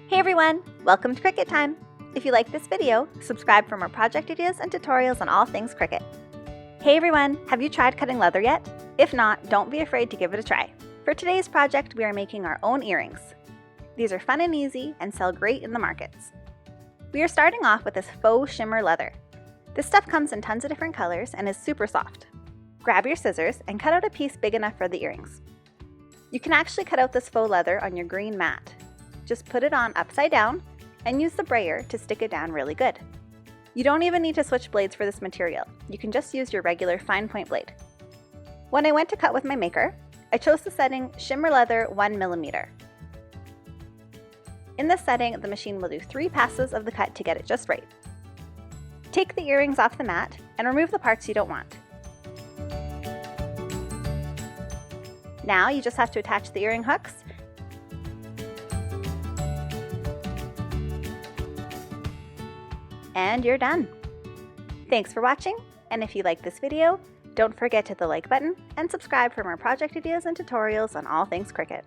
Hey everyone, welcome to Cricut Time. If you like this video, subscribe for more project ideas and tutorials on all things Cricut. Hey everyone, have you tried cutting leather yet? If not, don't be afraid to give it a try. For today's project, we are making our own earrings. These are fun and easy and sell great in the markets. We are starting off with this faux shimmer leather. This stuff comes in tons of different colors and is super soft. Grab your scissors and cut out a piece big enough for the earrings. You can actually cut out this faux leather on your green mat. Just put it on upside down and use the brayer to stick it down really good. You don't even need to switch blades for this material. You can just use your regular fine point blade. When I went to cut with my maker, I chose the setting Shimmer Leather 1mm. In this setting, the machine will do 3 passes of the cut to get it just right. Take the earrings off the mat and remove the parts you don't want. Now you just have to attach the earring hooks and you're done. Thanks for watching, and if you like this video, don't forget to hit the like button and subscribe for more project ideas and tutorials on all things Cricut.